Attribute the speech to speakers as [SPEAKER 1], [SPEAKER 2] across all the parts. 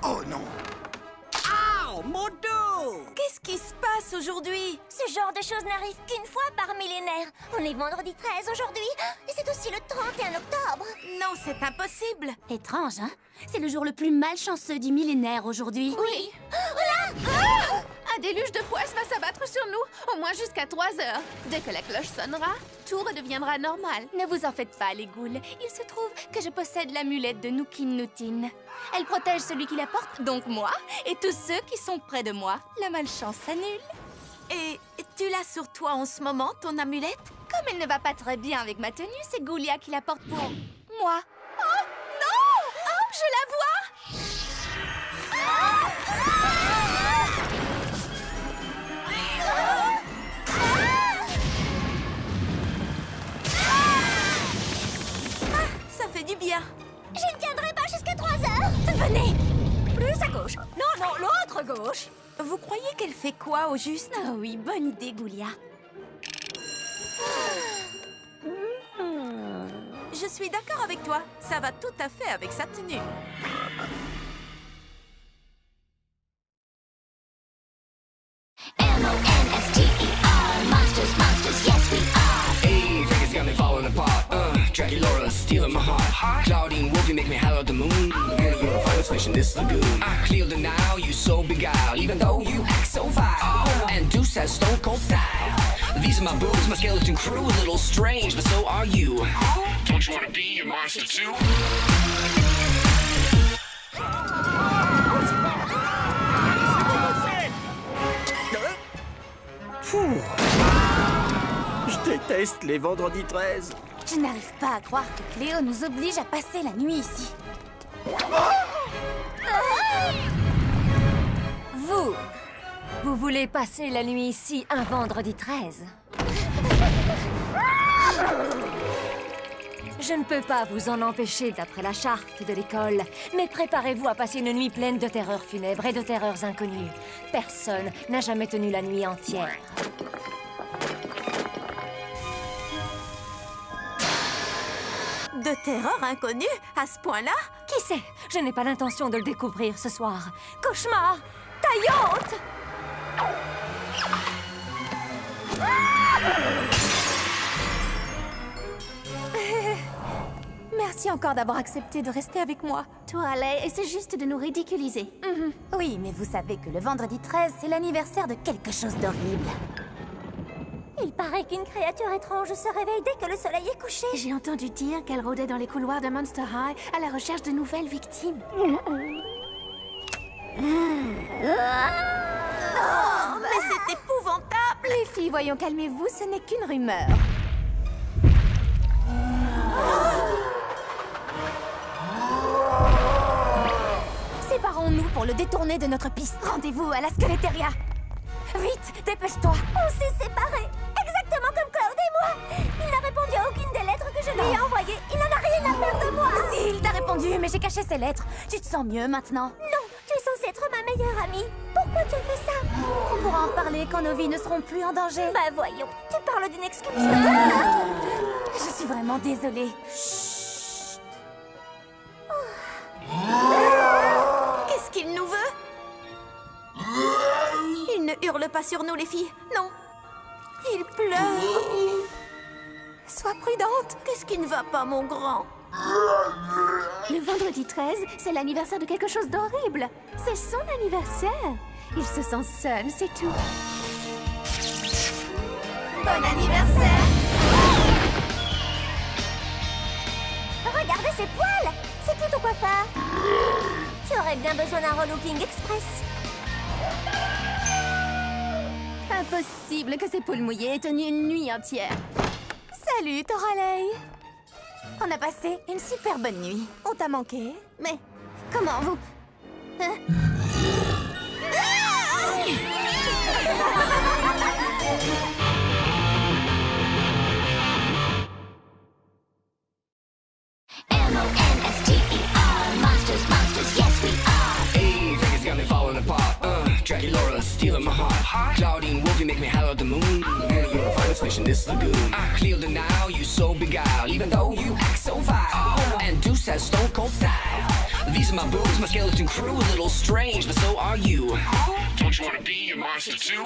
[SPEAKER 1] Oh non!
[SPEAKER 2] Oh, mon dos! Qu'est-ce qui se passe aujourd'hui?
[SPEAKER 3] Ce genre de choses n'arrive qu'une fois par millénaire. On est vendredi 13 aujourd'hui. Et c'est aussi le 31 octobre.
[SPEAKER 2] Non, c'est impossible!
[SPEAKER 4] Étrange, hein? C'est le jour le plus malchanceux du millénaire aujourd'hui.
[SPEAKER 3] Oui.
[SPEAKER 5] Un déluge de poisse va s'abattre sur nous, au moins jusqu'à 3 heures. Dès que la cloche sonnera, tout redeviendra normal.
[SPEAKER 4] Ne vous en faites pas, les ghouls. Il se trouve que je possède l'amulette de Nookin Nootin. Elle protège celui qui la porte, donc moi, et tous ceux qui sont près de moi. La malchance s'annule.
[SPEAKER 2] Et tu l'as sur toi en ce moment, ton amulette?
[SPEAKER 4] Comme elle ne va pas très bien avec ma tenue, c'est Ghoulia qui la porte pour moi.
[SPEAKER 5] Oh, non! Oh, je la vois!
[SPEAKER 2] Ça fait du bien.
[SPEAKER 3] Je ne tiendrai pas jusqu'à 3 heures.
[SPEAKER 4] Venez! Plus à gauche. Non, non, l'autre gauche.
[SPEAKER 2] Vous croyez qu'elle fait quoi au juste?
[SPEAKER 4] Ah oui, bonne idée, Ghoulia.
[SPEAKER 2] Je suis d'accord avec toi. Ça va tout à fait avec sa tenue.
[SPEAKER 3] M-O-N-S-T-E-R. Monsters, monsters, yes we are.
[SPEAKER 6] Hey, Vegas got me falling apart. Dracula stealing my heart. Claudine Wolfie make me holler at the moon. Girl, you're a finest fish in this lagoon. I clear the Nile, you so beguiled, even though you act so vile. And Deuce has stone cold style. These are my boobs, my skeleton crew, a little strange, but so are you.
[SPEAKER 7] Don't you wanna be a monster too?
[SPEAKER 1] Je déteste les vendredis 13.
[SPEAKER 4] Je n'arrive pas à croire que Cléo nous oblige à passer la nuit ici. Vous voulez passer la nuit ici un vendredi 13? Je ne peux pas vous en empêcher d'après la charte de l'école, mais préparez-vous à passer une nuit pleine de terreurs funèbres et de terreurs inconnues. Personne n'a jamais tenu la nuit entière.
[SPEAKER 2] De terreur inconnue à ce point-là?
[SPEAKER 4] Qui sait? Je n'ai pas l'intention de le découvrir ce soir. Cauchemar! Taille haute! Merci encore d'avoir accepté de rester avec moi.
[SPEAKER 5] Toi, allez, et c'est juste de nous ridiculiser.
[SPEAKER 4] Oui, mais vous savez que le vendredi 13, c'est l'anniversaire de quelque chose d'horrible.
[SPEAKER 3] Il paraît qu'une créature étrange se réveille dès que le soleil est couché.
[SPEAKER 5] J'ai entendu dire qu'elle rôdait dans les couloirs de Monster High à la recherche de nouvelles victimes.
[SPEAKER 2] Mais c'est épouvantable!
[SPEAKER 4] Les filles, voyons, calmez-vous, ce n'est qu'une rumeur. Séparons-nous pour le détourner de notre piste. Rendez-vous à la Skeletteria. Vite, dépêche-toi.
[SPEAKER 3] On s'est séparés. Exactement comme Claude et moi. Il n'a répondu à aucune des lettres que je lui ai envoyées. Il n'en a rien à faire de moi.
[SPEAKER 4] Si, il t'a répondu, mais j'ai caché ses lettres. Tu te sens mieux maintenant?
[SPEAKER 3] Non, tu es censée être ma meilleure amie. Pourquoi tu fais ça?
[SPEAKER 4] On pourra en reparler quand nos vies ne seront plus en danger.
[SPEAKER 3] Bah voyons, tu parles d'une excursion.
[SPEAKER 4] Je suis vraiment désolée.
[SPEAKER 2] Qu'est-ce qu'il nous veut? Il ne hurle pas sur nous, les filles. Non. Il pleure.
[SPEAKER 4] Sois prudente.
[SPEAKER 2] Qu'est-ce qui ne va pas, mon grand?
[SPEAKER 5] Le vendredi 13, c'est l'anniversaire de quelque chose d'horrible. C'est son anniversaire. Il se sent seul, c'est tout.
[SPEAKER 2] Bon anniversaire!
[SPEAKER 3] Regardez ses poils. C'est qui ton coiffeur? Tu aurais bien besoin d'un relooking express.
[SPEAKER 5] Impossible que ces poules mouillées aient tenu une nuit entière.
[SPEAKER 4] Salut, Toralei. On a passé une super bonne nuit. On t'a manqué, mais comment vous...
[SPEAKER 3] M-O-N-S-T-E-R. Monsters, monsters, yes we are.
[SPEAKER 6] Hey, think it's got me falling apart. Draculaura, stealing my heart. Claudine Wolfie make me holler at the moon. Girl, you're the finest fish in this lagoon. Clear the Nile, you so beguiled, even though you act so vile. And Deuce has stone cold style. These are my boobs, my skeleton crew, a little strange, but so are you.
[SPEAKER 7] Don't you want to be a monster too?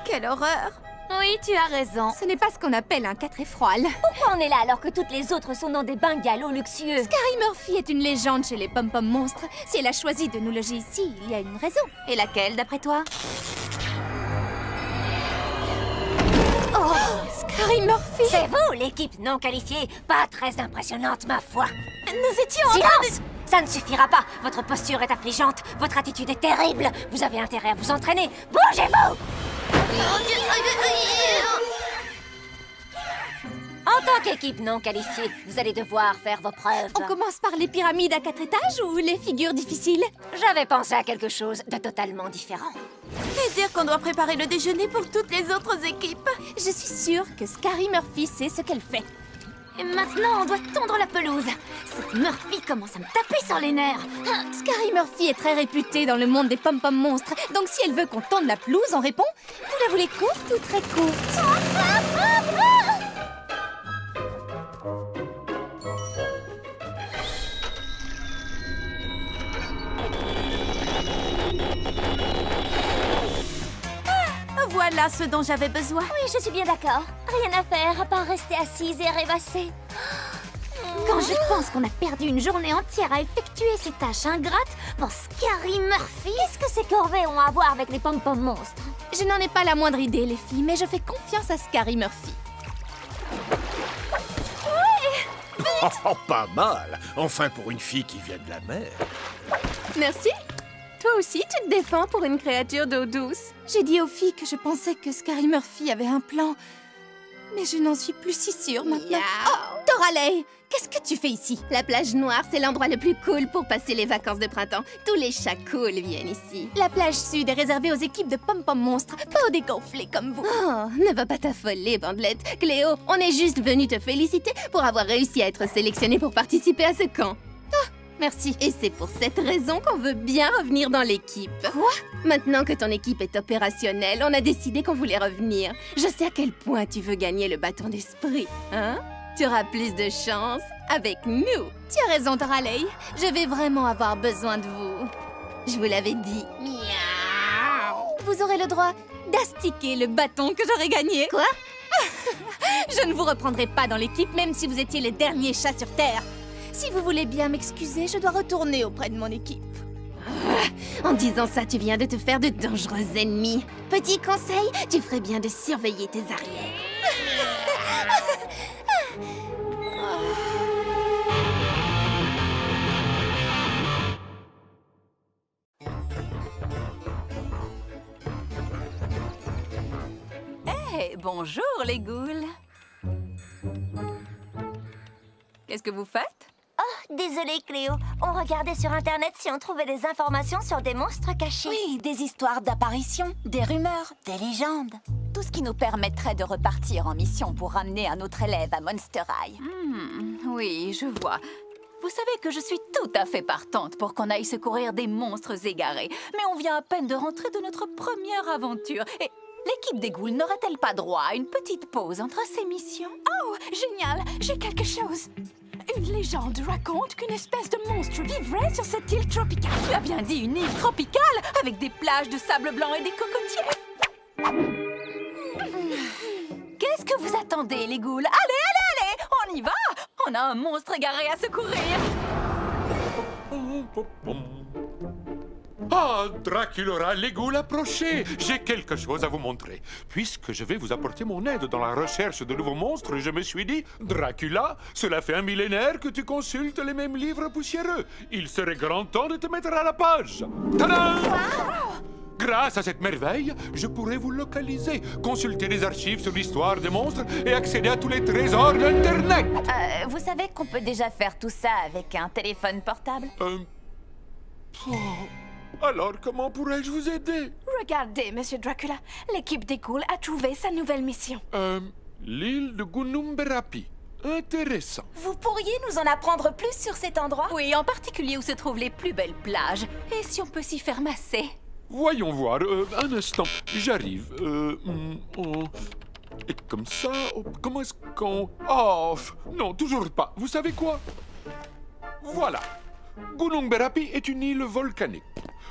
[SPEAKER 4] Quelle horreur! Oui, tu as raison. Ce n'est pas ce qu'on appelle un quatréfroil.
[SPEAKER 3] Pourquoi on est là alors que toutes les autres sont dans des bungalows luxueux?
[SPEAKER 4] Scary Murphy est une légende chez les pom-pom monstres. Si elle a choisi de nous loger ici, il y a une raison. Et laquelle, d'après toi? Oh, Scary Murphy!
[SPEAKER 3] C'est vous, l'équipe non qualifiée. Pas très impressionnante, ma foi.
[SPEAKER 4] Nous étions en train
[SPEAKER 3] Silence! Ça ne suffira pas. Votre posture est affligeante. Votre attitude est terrible. Vous avez intérêt à vous entraîner. Bougez-vous! En tant qu'équipe non qualifiée, vous allez devoir faire vos preuves.
[SPEAKER 4] On commence par les pyramides à 4 étages ou les figures difficiles?
[SPEAKER 3] J'avais pensé à quelque chose de totalement différent.
[SPEAKER 2] Et dire qu'on doit préparer le déjeuner pour toutes les autres équipes.
[SPEAKER 4] Je suis sûre que Scary Murphy sait ce qu'elle fait. Et maintenant, on doit tondre la pelouse. Cette Murphy commence à me taper sur les nerfs. Scary Murphy est très réputée dans le monde des pom-pom monstres. Donc si elle veut qu'on tende la pelouse, on répond: vous la voulez courte ou très courte?
[SPEAKER 2] Voilà ce dont j'avais besoin.
[SPEAKER 3] Oui, je suis bien d'accord. Rien à faire à part rester assise et rêvasser.
[SPEAKER 4] Quand je pense qu'on a perdu une journée entière à effectuer ces tâches ingrates pour Scary Murphy...
[SPEAKER 3] Qu'est-ce que ces corvées ont à voir avec les pom-pom monstres?
[SPEAKER 4] Je n'en ai pas la moindre idée, les filles, mais je fais confiance à Scary Murphy.
[SPEAKER 1] Oh, pas mal. Enfin, pour une fille qui vient de la mer.
[SPEAKER 2] Merci. Toi aussi, tu te défends pour une créature d'eau douce.
[SPEAKER 4] J'ai dit aux filles que je pensais que Scary Murphy avait un plan, mais je n'en suis plus si sûre maintenant. Oh, Doraley, qu'est-ce que tu fais ici?
[SPEAKER 5] La plage noire, c'est l'endroit le plus cool pour passer les vacances de printemps. Tous les chats cool viennent ici.
[SPEAKER 4] La plage sud est réservée aux équipes de pom-pom monstres, pas aux dégonflés comme vous.
[SPEAKER 5] Oh, ne va pas t'affoler, bandelette. Cléo, on est juste venu te féliciter pour avoir réussi à être sélectionnée pour participer à ce camp.
[SPEAKER 4] Merci.
[SPEAKER 5] Et c'est pour cette raison qu'on veut bien revenir dans l'équipe.
[SPEAKER 4] Quoi?
[SPEAKER 5] Maintenant que ton équipe est opérationnelle, on a décidé qu'on voulait revenir. Je sais à quel point tu veux gagner le bâton d'esprit, hein? Tu auras plus de chance avec nous.
[SPEAKER 4] Tu as raison, Doraley. Je vais vraiment avoir besoin de vous.
[SPEAKER 5] Je vous l'avais dit.
[SPEAKER 4] Vous aurez le droit d'astiquer le bâton que j'aurai gagné.
[SPEAKER 5] Quoi?
[SPEAKER 4] Je ne vous reprendrai pas dans l'équipe, même si vous étiez les derniers chats sur Terre. Si vous voulez bien m'excuser, je dois retourner auprès de mon équipe.
[SPEAKER 5] En disant ça, tu viens de te faire de dangereux ennemis. Petit conseil, tu ferais bien de surveiller tes arrières.
[SPEAKER 2] Hey, bonjour les ghouls. Qu'est-ce que vous faites?
[SPEAKER 3] Oh, désolée Cléo. On regardait sur Internet si on trouvait des informations sur des monstres cachés.
[SPEAKER 2] Oui, des histoires d'apparitions, des rumeurs, des légendes. Tout ce qui nous permettrait de repartir en mission pour ramener un autre élève à Monster High. Oui, je vois. Vous savez que je suis tout à fait partante pour qu'on aille secourir des monstres égarés. Mais on vient à peine de rentrer de notre première aventure. Et l'équipe des ghouls n'aurait-elle pas droit à une petite pause entre ces missions?
[SPEAKER 8] Oh, génial! J'ai quelque chose! Une légende raconte qu'une espèce de monstre vivrait sur cette île tropicale.
[SPEAKER 2] Tu as bien dit une île tropicale, avec des plages de sable blanc et des cocotiers. Qu'est-ce que vous attendez, les ghouls? Allez, on y va! On a un monstre égaré à secourir.
[SPEAKER 9] Ah, Draculaura, les ghouls, approchez! J'ai quelque chose à vous montrer. Puisque je vais vous apporter mon aide dans la recherche de nouveaux monstres, je me suis dit, Dracula, cela fait un millénaire que tu consultes les mêmes livres poussiéreux. Il serait grand temps de te mettre à la page. Tadam! Grâce à cette merveille, je pourrais vous localiser, consulter les archives sur l'histoire des monstres et accéder à tous les trésors d'Internet.
[SPEAKER 2] Vous savez qu'on peut déjà faire tout ça avec un téléphone portable?
[SPEAKER 9] Alors, comment pourrais-je vous aider?
[SPEAKER 8] Regardez, Monsieur Dracula, l'équipe des ghouls a trouvé sa nouvelle mission.
[SPEAKER 9] L'île de Gunumberapi. Intéressant.
[SPEAKER 2] Vous pourriez nous en apprendre plus sur cet endroit? Oui, en particulier où se trouvent les plus belles plages. Et si on peut s'y faire masser?
[SPEAKER 9] Voyons voir, un instant, j'arrive. Et comme ça, comment est-ce qu'on... Oh, non, toujours pas. Vous savez quoi? Voilà. Gunung Berapi est une île volcanique.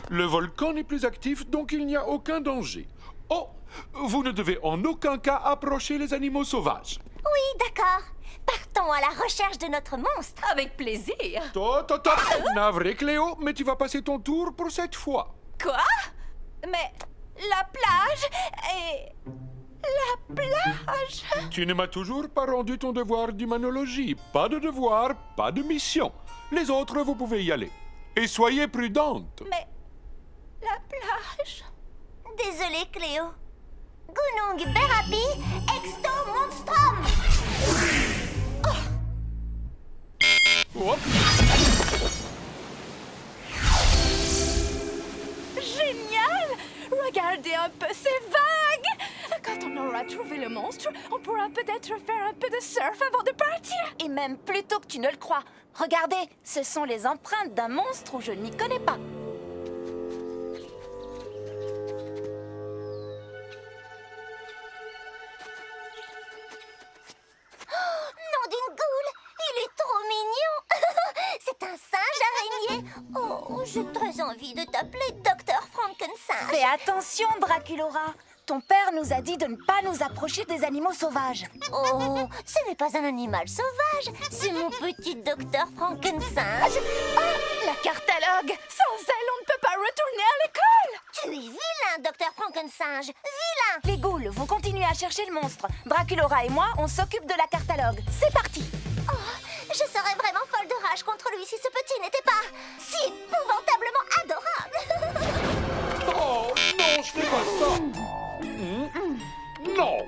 [SPEAKER 9] Le volcan n'est plus actif, donc il n'y a aucun danger. Oh, vous ne devez en aucun cas approcher les animaux sauvages.
[SPEAKER 3] Oui, d'accord. Partons à la recherche de notre monstre.
[SPEAKER 2] Avec plaisir.
[SPEAKER 9] Top. Navré, Cléo, mais tu vas passer ton tour pour cette fois.
[SPEAKER 2] Quoi? Mais la plage et... La plage?
[SPEAKER 9] Tu ne m'as toujours pas rendu ton devoir d'humanologie. Pas de devoir, pas de mission. Les autres, vous pouvez y aller. Et soyez prudente.
[SPEAKER 2] Mais... La plage?
[SPEAKER 3] Désolée, Cléo. Gunung Berapi, Exto Monstrum.
[SPEAKER 9] Hop.
[SPEAKER 8] Génial! Regardez un peu ces vagues! Quand on aura trouvé le monstre, on pourra peut-être faire un peu de surf avant de partir.
[SPEAKER 2] Et même plus tôt que tu ne le crois. Regardez, ce sont les empreintes d'un monstre où je ne m'y connais pas.
[SPEAKER 3] Nom d'une goule, il est trop mignon. C'est un singe araignée. Oh, j'ai très envie de t'appeler Dr. Frankenstein.
[SPEAKER 2] Fais attention, Draculaura. Ton père nous a dit de ne pas nous approcher des animaux sauvages.
[SPEAKER 3] Oh, ce n'est pas un animal sauvage, c'est mon petit docteur Frankenstein.
[SPEAKER 8] La cartalogue! Sans elle, on ne peut pas retourner à l'école!
[SPEAKER 3] Tu es vilain, docteur Frankenstein, vilain.
[SPEAKER 2] Les ghouls, vous continuez à chercher le monstre. Draculaura et moi, on s'occupe de la cartalogue. C'est parti.
[SPEAKER 3] Oh, je serais vraiment folle de rage contre lui si ce petit n'était pas si épouvantablement adorable.
[SPEAKER 9] Oh, non, je fais pas ça. Non.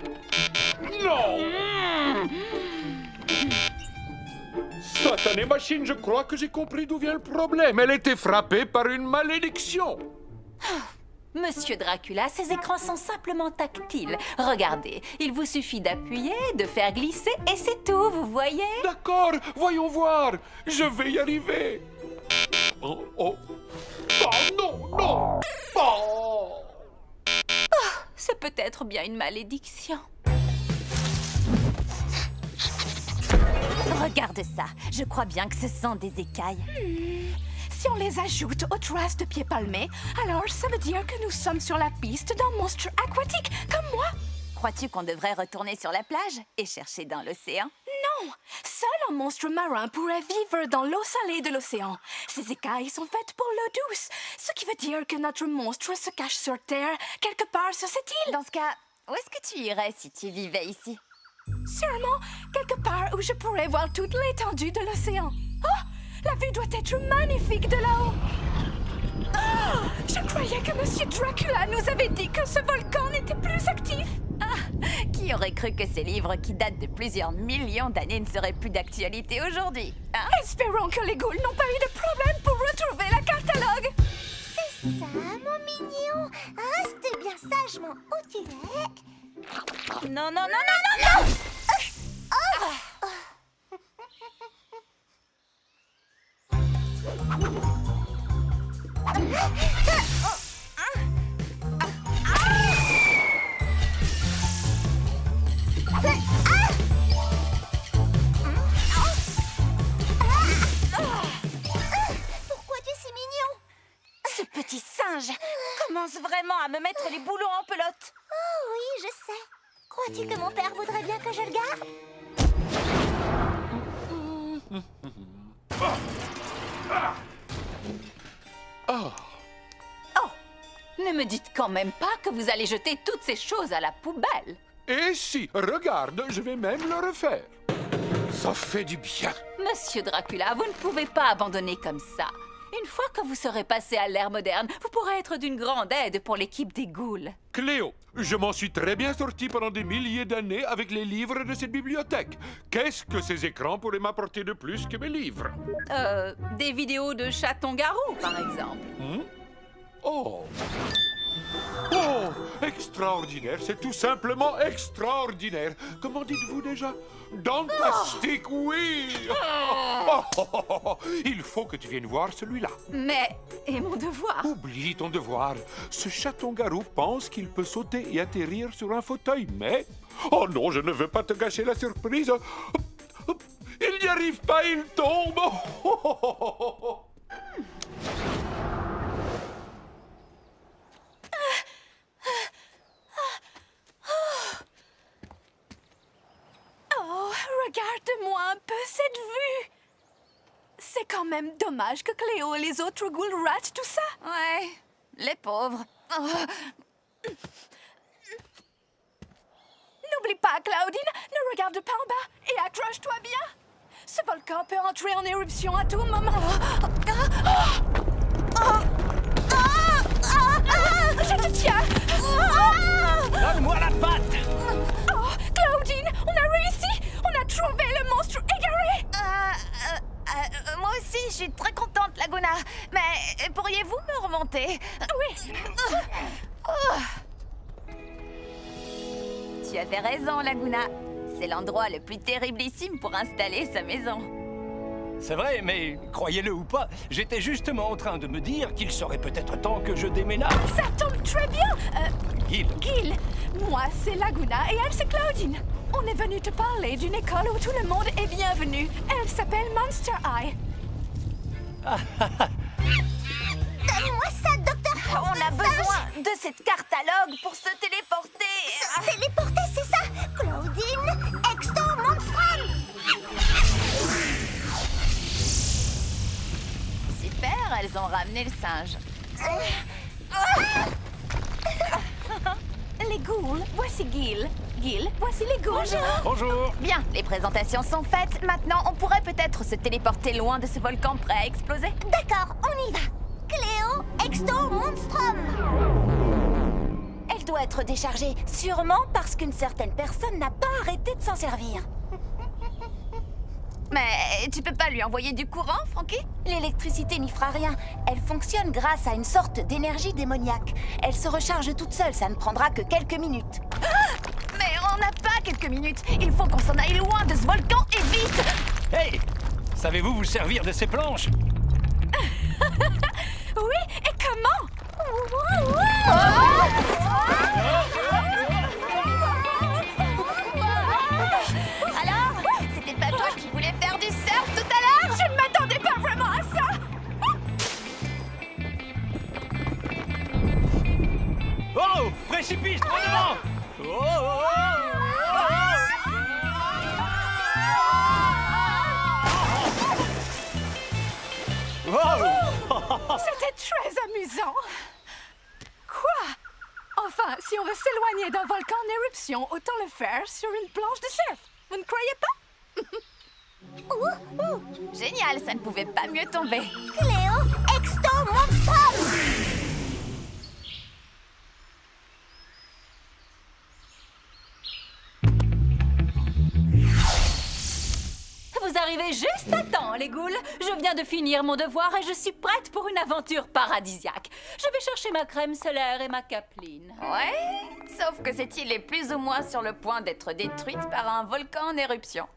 [SPEAKER 9] Satanée machine, je crois que j'ai compris d'où vient le problème. Elle était frappée par une malédiction.
[SPEAKER 2] Monsieur Dracula, ces écrans sont simplement tactiles. Regardez, il vous suffit d'appuyer, de faire glisser et c'est tout, vous voyez?
[SPEAKER 9] D'accord, voyons voir. Je vais y arriver. Oh, non. Oh.
[SPEAKER 2] C'est peut-être bien une malédiction. Regarde ça, je crois bien que ce sont des écailles.
[SPEAKER 8] Si on les ajoute aux traces de pieds palmés, alors ça veut dire que nous sommes sur la piste d'un monstre aquatique, comme moi.
[SPEAKER 2] Crois-tu qu'on devrait retourner sur la plage et chercher dans l'océan?
[SPEAKER 8] Non! Seul un monstre marin pourrait vivre dans l'eau salée de l'océan. Ces écailles sont faites pour l'eau douce, ce qui veut dire que notre monstre se cache sur Terre, quelque part sur cette île.
[SPEAKER 2] Dans ce cas, où est-ce que tu irais si tu vivais ici?
[SPEAKER 8] Sûrement, quelque part où je pourrais voir toute l'étendue de l'océan. Oh! La vue doit être magnifique de là-haut. Oh! Je croyais que Monsieur Dracula nous avait dit que ce volcan n'était plus actif.
[SPEAKER 2] Qui aurait cru que ces livres qui datent de plusieurs millions d'années ne seraient plus d'actualité aujourd'hui, hein?
[SPEAKER 8] Espérons que les ghouls n'ont pas eu de problème pour retrouver la cartalogue.
[SPEAKER 3] C'est ça, mon mignon. Reste bien sagement où tu es.
[SPEAKER 2] Non.
[SPEAKER 3] Pourquoi tu es si mignon?
[SPEAKER 2] Ce petit singe commence vraiment à me mettre les boulons en pelote.
[SPEAKER 3] Oh oui, je sais. Crois-tu que mon père voudrait bien que je le garde?
[SPEAKER 9] Oh.
[SPEAKER 2] Oh, ne me dites quand même pas que vous allez jeter toutes ces choses à la poubelle.
[SPEAKER 9] Et si, regarde, je vais même le refaire. Ça fait du bien.
[SPEAKER 2] Monsieur Dracula, vous ne pouvez pas abandonner comme ça. Une fois que vous serez passé à l'ère moderne, vous pourrez être d'une grande aide pour l'équipe des ghouls.
[SPEAKER 9] Cléo, je m'en suis très bien sorti pendant des milliers d'années avec les livres de cette bibliothèque. Qu'est-ce que ces écrans pourraient m'apporter de plus que mes livres?
[SPEAKER 2] Des vidéos de chatons-garous, par exemple.
[SPEAKER 9] Oh. Oh, extraordinaire, c'est tout simplement extraordinaire. Comment dites-vous déjà? Fantastique, oui. Il faut que tu viennes voir celui-là.
[SPEAKER 8] Mais, et mon devoir?
[SPEAKER 9] Oublie ton devoir. Ce chaton-garou pense qu'il peut sauter et atterrir sur un fauteuil, mais... Oh non, je ne veux pas te gâcher la surprise. Il n'y arrive pas, il tombe.
[SPEAKER 8] Oh, regarde-moi un peu cette vue. C'est quand même dommage que Cléo et les autres ghouls ratent tout ça.
[SPEAKER 2] Ouais, les pauvres. Oh.
[SPEAKER 8] N'oublie pas, Claudine, ne regarde pas en bas et accroche-toi bien. Ce volcan peut entrer en éruption à tout moment. Je te tiens.
[SPEAKER 10] Donne-moi la patte!
[SPEAKER 8] Oh, Claudine, on a réussi. On a trouvé le monstre égaré.
[SPEAKER 2] Moi aussi, je suis très contente, Laguna. Mais pourriez-vous me remonter?
[SPEAKER 8] Oui.
[SPEAKER 2] Tu avais raison, Laguna. C'est l'endroit le plus terriblissime pour installer sa maison.
[SPEAKER 10] C'est vrai, mais croyez-le ou pas, j'étais justement en train de me dire qu'il serait peut-être temps que je déménage.
[SPEAKER 8] Ça tombe très bien.
[SPEAKER 10] Gil,
[SPEAKER 8] Moi, c'est Laguna et elle, c'est Claudine. On est venu te parler d'une école où tout le monde est bienvenu. Elle s'appelle Monster High.
[SPEAKER 3] Donne-moi ça, docteur.
[SPEAKER 2] On a besoin de cette catalogue pour se téléporter.
[SPEAKER 3] Se téléporter, c'est ça? Claudine, Exto Monstrum.
[SPEAKER 2] Super, elles ont ramené le singe.
[SPEAKER 8] Les ghouls, voici Gil. Gil, voici les ghouls.
[SPEAKER 10] bonjour.
[SPEAKER 2] Bien, les présentations sont faites. Maintenant, on pourrait peut-être se téléporter loin de ce volcan prêt à exploser.
[SPEAKER 3] D'accord, on y va. Cléo, Exto Monstrum.
[SPEAKER 2] Elle doit être déchargée, sûrement parce qu'une certaine personne n'a pas arrêté de s'en servir. Mais tu peux pas lui envoyer du courant, Frankie? L'électricité n'y fera rien. Elle fonctionne grâce à une sorte d'énergie démoniaque. Elle se recharge toute seule, ça ne prendra que quelques minutes. Mais on n'a pas quelques minutes. Il faut qu'on s'en aille loin de ce volcan et vite.
[SPEAKER 10] Hey, savez-vous vous servir de ces planches?
[SPEAKER 8] Oui, et comment?
[SPEAKER 2] Alors, c'était pas toi qui voulais faire du surf tout à l'heure?
[SPEAKER 8] Je ne m'attendais pas vraiment à ça.
[SPEAKER 10] Oh, précipice, droit devant!
[SPEAKER 8] C'était très amusant. Quoi? Enfin, si on veut s'éloigner d'un volcan en éruption, autant le faire sur une planche de surf. Vous ne croyez pas?
[SPEAKER 2] Génial, ça ne pouvait pas mieux tomber.
[SPEAKER 3] Cléo, Exto Monstrum.
[SPEAKER 11] Vous arrivez juste à temps, les ghouls. Je viens de finir mon devoir et je suis prête pour une aventure paradisiaque. Je vais chercher ma crème solaire et ma capeline.
[SPEAKER 2] Ouais, sauf que cette île est plus ou moins sur le point d'être détruite par un volcan en éruption.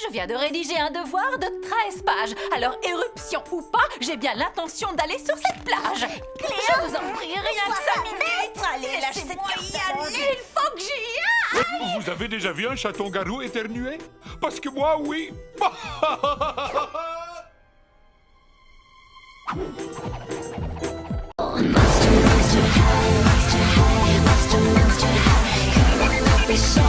[SPEAKER 11] Je viens de rédiger un devoir de 13 pages. Alors, éruption ou pas, j'ai bien l'intention d'aller sur cette plage. Je vous en prie, rien que 5 minutes.
[SPEAKER 2] Allez, lâche cette catalogue.
[SPEAKER 11] Il faut que j'y aille.
[SPEAKER 9] Vous avez déjà vu un chaton-garou éternuer? Parce que moi, oui.
[SPEAKER 3] Monster high, monster high, monster high. Come on, don't be shy.